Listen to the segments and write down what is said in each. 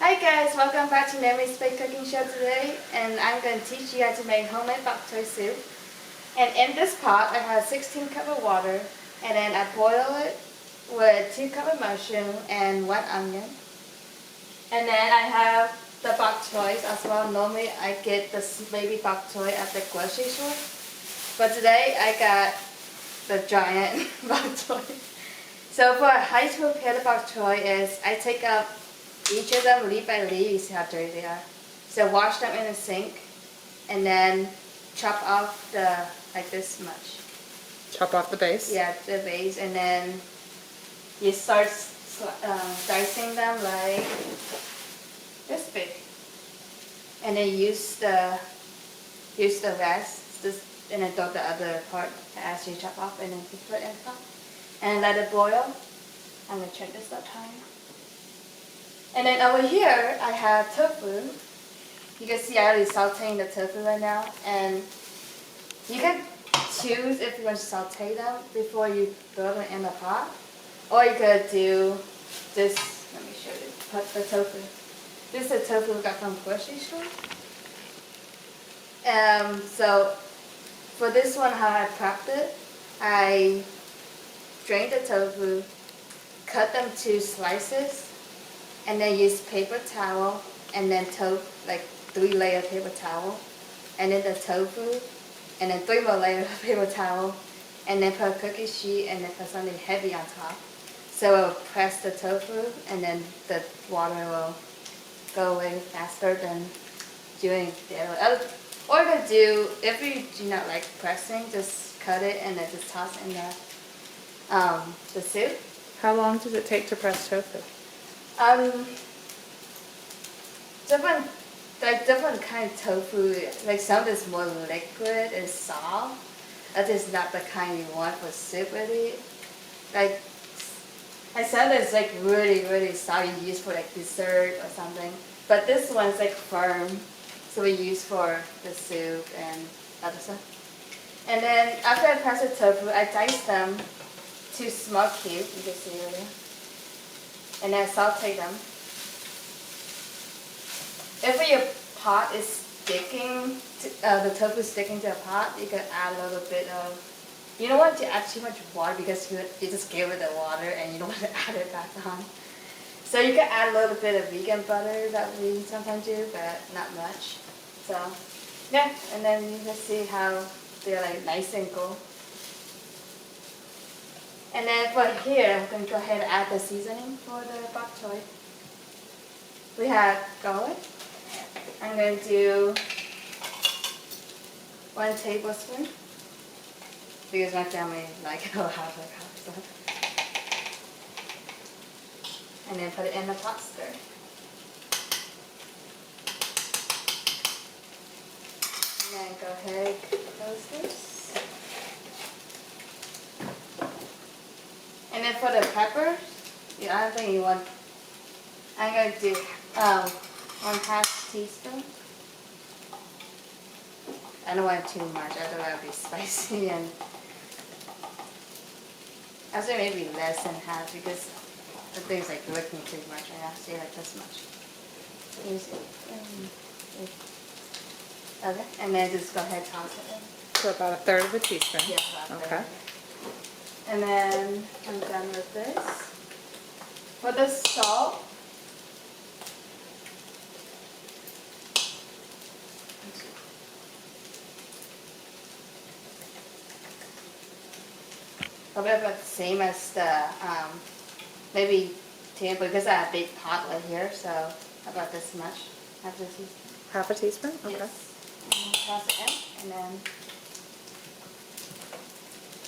Hi guys, welcome back to Naomi's Bake Cooking Show today, and I'm going to teach you how to make homemade bok choy soup. And in this pot I have 16 cups of water, and then I boil it with 2 cups of mushroom and 1 onion. And then I have the bok choy as well. Normally I get this baby bok choy at the grocery store, but today I got the giant bok choy. So for how to prepare the bok choy is I take up each of them leaf by leaf. You see how dirty they are. So wash them in the sink and then chop off like this much. Chop off the base? Yeah, the base, and then you start dicing them like this big. And then use the rest, and then throw the other part as you chop off, and then just put it in the pot. And let it boil. I'm going to check this out time. And then over here, I have tofu. You can see I already sauteing the tofu right now. And you can choose if you want to saute them before you throw them in the pot. Or you could do this. Let me show you the tofu. This is the tofu we got from grocery store. So for this one, how I prepped it, I drained the tofu, cut them to slices, and then use paper towel, and then like 3-layer paper towel, and then the tofu, and then 3 more layers of paper towel, and then put a cookie sheet, and then put something heavy on top. So it will press the tofu, and then the water will go away faster than doing the other. Or you could do, if you do not like pressing, just cut it and then just toss in the soup. How long does it take to press tofu? Different kind of tofu. Like some is more liquid and soft. That is not the kind you want for soup really. Like some is like really soft. You use for like dessert or something. But this one's like firm, so we use for the soup and other stuff. And then after I press the tofu, I dice them to small cubes. You can see earlier. And then saute them. If your pot is sticking, the tofu is sticking to the pot, you can add a little bit of, you don't want to add too much water because you just gave it the water and you don't want to add it back on. So you can add a little bit of vegan butter that we sometimes do, but not much. So yeah, and then you can see how they're like nice and cool. And then for here, I'm going to go ahead and add the seasoning for the bok choy. We have garlic. I'm going to do 1 tablespoon because my family like a lot of stuff. And then put it in the pot stir. And then go ahead and close this. And then for the pepper, the other thing you want, I'm going to do 1/2 teaspoon. I don't want too much, I don't want to be spicy, and I was maybe less than half because the thing's like looking too much. I have to say like this much. Okay, and then just go ahead and toss it in. So about 1/3 of a teaspoon. Yeah, about okay. And then I'm done with this. For the salt, probably about the same as the maybe 10, because I have a big pot right here, so about this much. Half a teaspoon? Okay. Yes. And toss it in, and then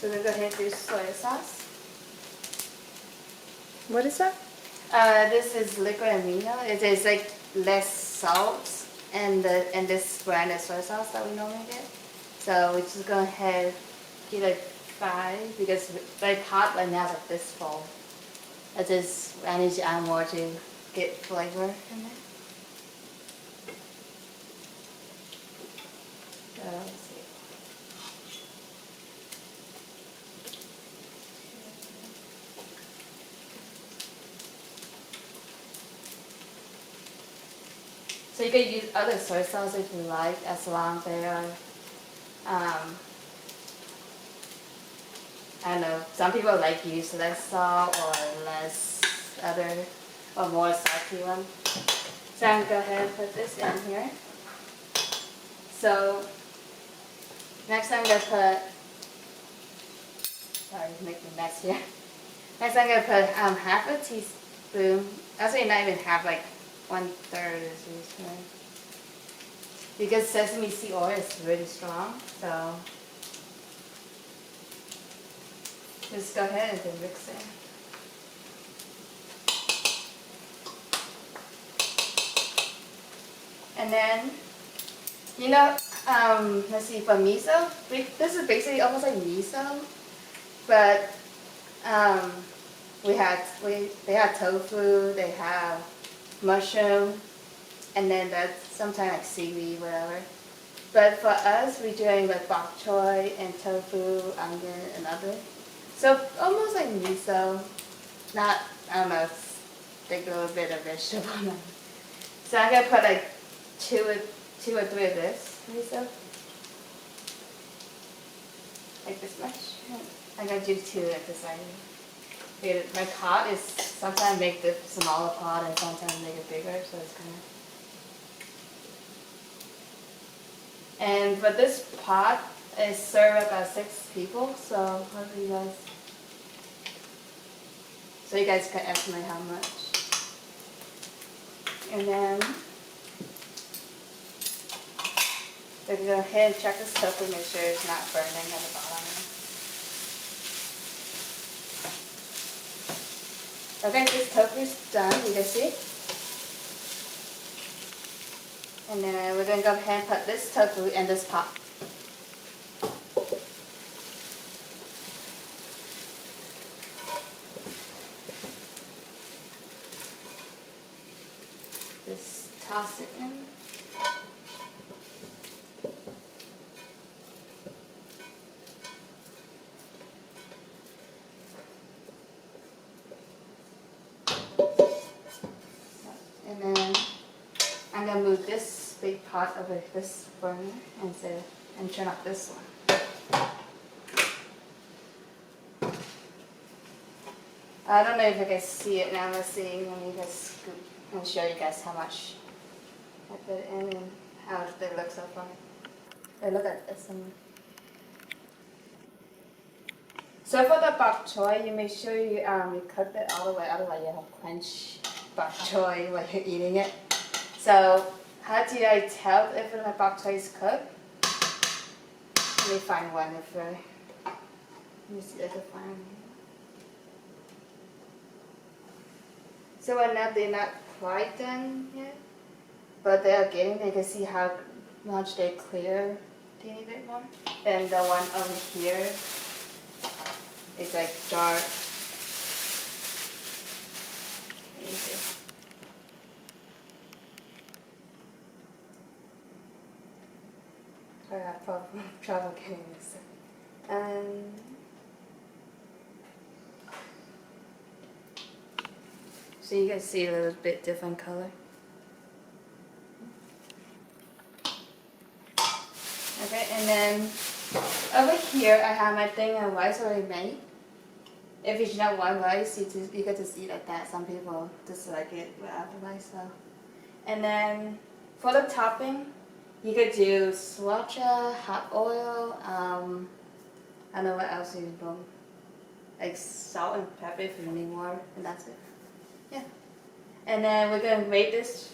we're going to go ahead and do soy sauce. What is that? This is liquid amino. It is like less salt and this brand of soy sauce that we normally get. So we just go ahead, get like 5 because my pot right now is like this full. I need to add more to get flavor in there. Let's see. So you can use other soy sauce if you like, as long as they are, I don't know, some people like use less salt or less other, or more salty one. So I'm gonna go ahead and put this in here. So next I'm gonna put, sorry, making a mess here. Next I'm gonna put half a teaspoon, actually not even half, like 1/3 of a teaspoon. Because sesame seed oil is really strong, so just go ahead and then mix it. And then, you know, let's see, for miso, this is basically almost like miso, but they have tofu, they have mushroom, and then that's sometimes like seaweed, whatever. But for us, we're doing with bok choy and tofu, onion, and other. So almost like miso, not, I don't know, take a little bit of vegetable. So I'm gonna put like two or three of this miso, like this much. I'm gonna do 2 at this side. My pot is sometimes make the smaller pot and sometimes make it bigger, so it's kind of. And for this pot is serve about 6 people, so how do you guys? So you guys can estimate how much. And then we're gonna go ahead and check this tofu, make sure it's not burning at the bottom. Okay, this tofu is done, you can see. And then we're gonna go ahead and put this tofu in this pot. Just toss it in. And then I'm gonna move this big pot over this burner and turn off this one. I don't know if you guys see it now. Let's see when you guys scoop. I'll show you guys how much I put in and how they look so far. Hey, look at this one. So for the bok choy, you make sure you cook it all the way, otherwise you have quench bok choy while you're eating it. So how do I tell if my bok choy is cooked? Let me find one let me see if I can find one. So right now they're not quite done yet, but they are getting there. You can see how much they clear a teeny bit more. Then the one over here is like dark. Let me see. I have trouble getting this. So you can see a little bit different color. Okay, and then over here I have my thing of rice already made. If it's not white rice, you can just eat like that. Some people just like it without the rice. So. And then for the topping, you could do sriracha, hot oil. I don't know what else you can, like salt and pepper if you need more, and that's it. Yeah. And then we're gonna wait this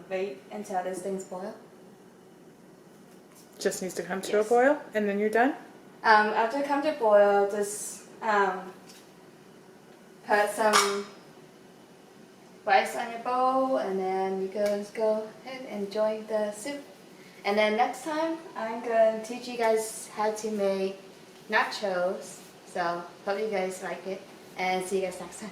wait until this thing's boiled. Just needs to come to a boil, and then you're done? After it comes to boil, just put some rice on your bowl, and then you guys go ahead and enjoy the soup. And then next time, I'm going to teach you guys how to make nachos. So hope you guys like it, and see you guys next time.